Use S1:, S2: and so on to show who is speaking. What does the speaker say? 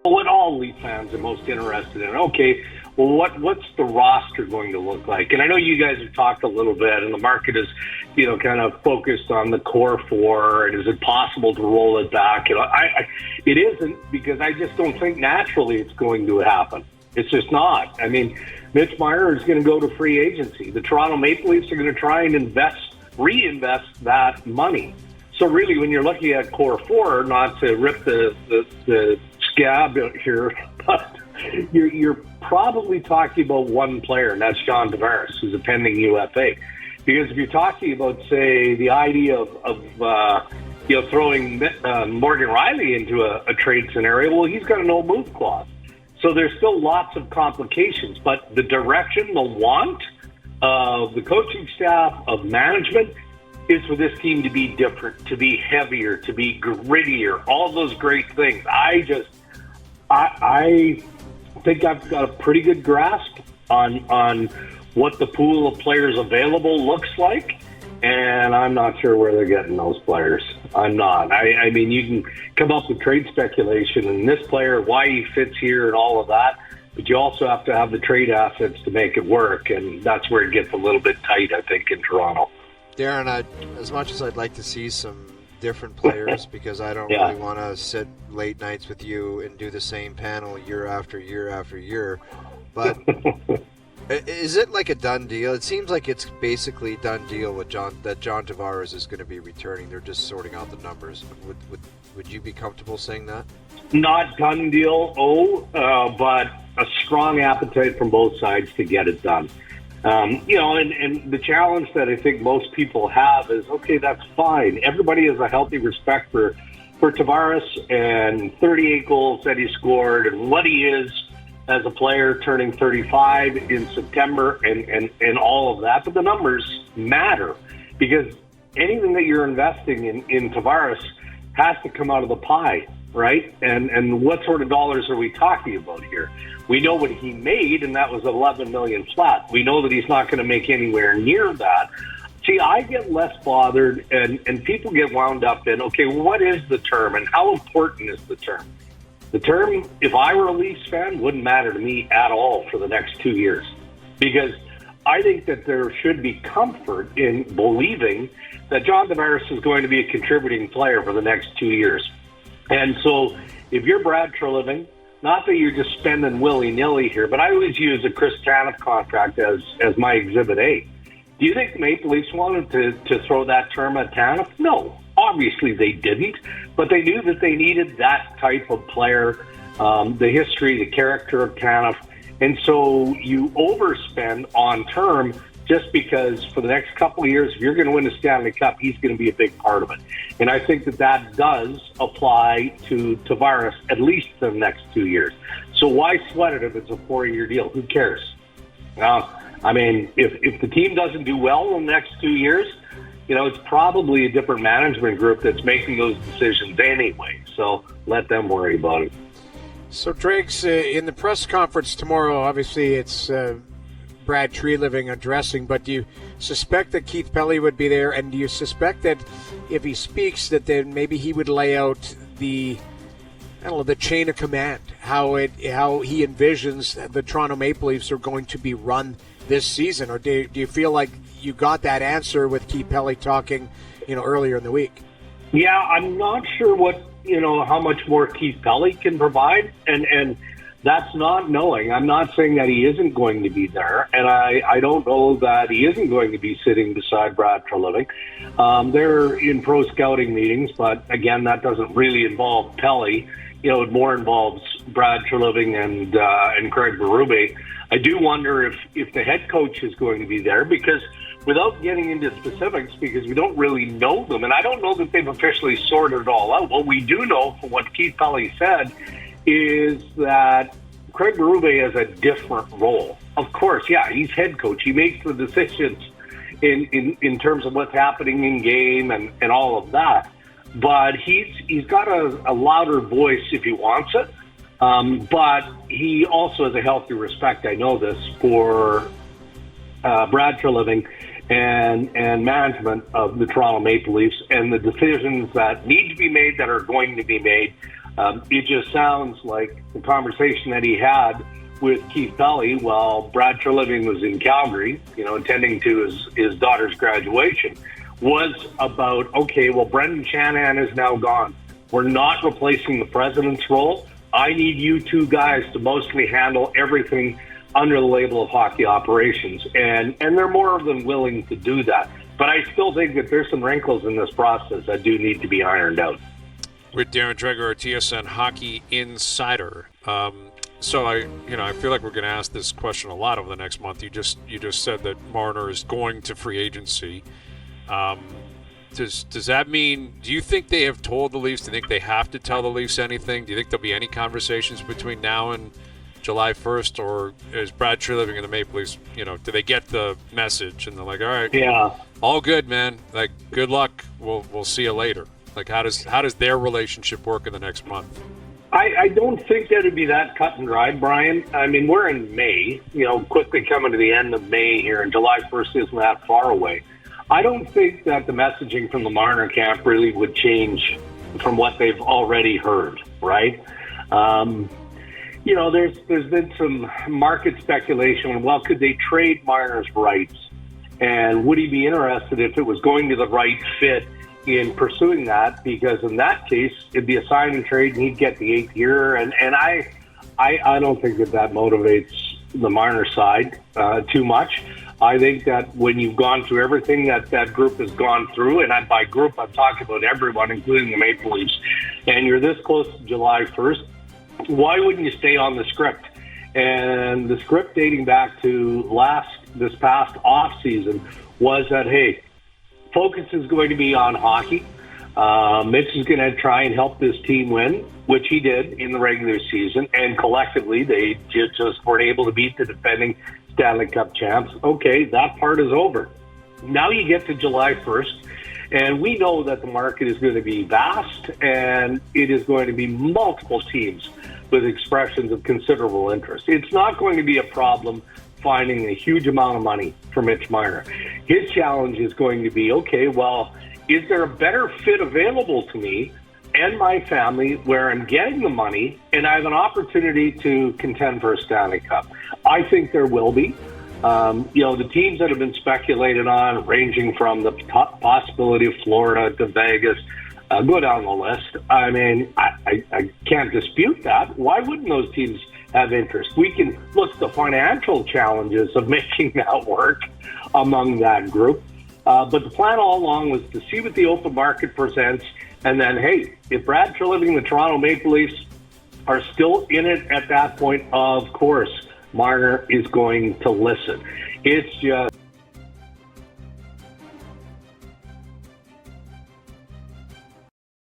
S1: What all Leaf fans are most interested in. Okay, well, what's the roster going to look like? And I know you guys have talked a little bit, and the market is, kind of focused on the core four, and is it possible to roll it back? It isn't, because I just don't think naturally it's going to happen. It's just not. I mean, Mitch Marner is going to go to free agency. The Toronto Maple Leafs are going to try and reinvest that money. So really, when you're looking at core four, not to rip the scab here, but you're probably talking about one player, and that's John Tavares, who's a pending UFA. Because if you're talking about, say, the idea of throwing Morgan Riley into a trade scenario, well, he's got a no-move clause. So there's still lots of complications. But the direction, the want of the coaching staff, of management, is for this team to be different, to be heavier, to be grittier, all those great things. I think I've got a pretty good grasp on what the pool of players available looks like, and I'm not sure where they're getting those players. I'm not. I mean, you can come up with trade speculation and this player, why he fits here and all of that, but you also have to have the trade assets to make it work, and that's where it gets a little bit tight, I think, in Toronto.
S2: Darren, as much as I'd like to see some different players, because I don't really want to sit late nights with you and do the same panel year after year after year, but is it like a done deal? It seems like it's basically done deal with John Tavares is going to be returning. They're just sorting out the numbers. Would you be comfortable saying that?
S1: Not done deal, but a strong appetite from both sides to get it done. And the challenge that I think most people have is, okay, that's fine. Everybody has a healthy respect for Tavares and 38 goals that he scored and what he is as a player, turning 35 in September and all of that. But the numbers matter, because anything that you're investing in Tavares has to come out of the pie, right? And what sort of dollars are we talking about here? We know what he made, and that was $11 million flat. We know that he's not going to make anywhere near that. See, I get less bothered, and people get wound up in, okay, what is the term, and how important is the term? The term, if I were a Leafs fan, wouldn't matter to me at all for the next 2 years, because I think that there should be comfort in believing that John Tavares is going to be a contributing player for the next 2 years. And so if you're Brad Treliving, not that you're just spending willy-nilly here, but I always use a Chris Tanev contract as my Exhibit A. Do you think the Maple Leafs wanted to throw that term at Tanev? No. Obviously they didn't, but they knew that they needed that type of player, the history, the character of Tanev. And so you overspend on term just because for the next couple of years, if you're going to win the Stanley Cup, he's going to be a big part of it. And I think that does apply to Tavares at least for the next 2 years. So why sweat it if it's a 4-year deal? Who cares? I mean, if the team doesn't do well in the next 2 years, it's probably a different management group that's making those decisions anyway. So let them worry about it.
S3: So, Drakes, in the press conference tomorrow, obviously it's Brad Treliving addressing, but do you suspect that Keith Pelly would be there? And do you suspect that if he speaks, that then maybe he would lay out the chain of command, how he envisions the Toronto Maple Leafs are going to be run this season? Or do you feel like you got that answer with Keith Pelly talking, earlier in the week?
S1: Yeah, I'm not sure how much more Keith Pelly can provide, and that's not knowing. I'm not saying that he isn't going to be there, and I don't know that he isn't going to be sitting beside Brad Treliving. They're in pro scouting meetings, but again, that doesn't really involve Pelly. It more involves Brad Treliving and Craig Berube. I do wonder if the head coach is going to be there, because without getting into specifics, because we don't really know them, and I don't know that they've officially sorted it all out. What we do know from what Keith Pelly said is that Craig Berube has a different role. Of course, yeah, he's head coach. He makes the decisions in terms of what's happening in game and all of that. But he's got a louder voice if he wants it. But he also has a healthy respect, I know this, for Brad Treliving and management of the Toronto Maple Leafs and the decisions that need to be made, that are going to be made. It just sounds like the conversation that he had with Keith Pelly while Brad Treliving was in Calgary, attending to his daughter's graduation, was about, okay, well, Brendan Shanahan is now gone. We're not replacing the president's role. I need you two guys to mostly handle everything under the label of hockey operations. And they're more than willing to do that. But I still think that there's some wrinkles in this process that do need to be ironed out.
S4: With Darren Dreger, our TSN Hockey Insider. So I feel like we're going to ask this question a lot over the next month. You just said that Marner is going to free agency. Does that mean? Do you think they have told the Leafs? Do you think they have to tell the Leafs anything? Do you think there'll be any conversations between now and July 1st, or is Brad Treliving in the Maple Leafs? Do they get the message and they're like, all right,
S1: yeah,
S4: all good, man. Like, good luck. We'll see you later. Like, how does their relationship work in the next month?
S1: I don't think that it'd be that cut and dry, Brian. I mean, we're in May, quickly coming to the end of May here, and July 1st isn't that far away. I don't think that the messaging from the Marner camp really would change from what they've already heard, right? There's been some market speculation. Well, could they trade Marner's rights? And would he be interested if it was going to the right fit in pursuing that? Because in that case, it'd be a sign and trade, and he'd get the 8th year. And I don't think that motivates the Marner side too much. I think that when you've gone through everything that group has gone through, and by group I'm talking about everyone, including the Maple Leafs, and you're this close to July 1st, why wouldn't you stay on the script? And the script dating back to this past off season was that, hey, focus is going to be on hockey. Mitch is going to try and help this team win, which he did in the regular season, and collectively they just weren't able to beat the defending Stanley Cup champs. Okay, that part is over. Now you get to July 1st, and we know that the market is going to be vast, and it is going to be multiple teams with expressions of considerable interest. It's not going to be a problem finding a huge amount of money for Mitch Marner. His challenge is going to be, okay, well, is there a better fit available to me and my family where I'm getting the money and I have an opportunity to contend for a Stanley Cup? I think there will be. The teams that have been speculated on, ranging from the possibility of Florida to Vegas, go down the list. I mean, I can't dispute that. Why wouldn't those teams have interest? We can look at the financial challenges of making that work among that group. But the plan all along was to see what the open market presents, and then, hey, if Brad Treliving and the Toronto Maple Leafs are still in it at that point, of course, Marner is going to listen. It's just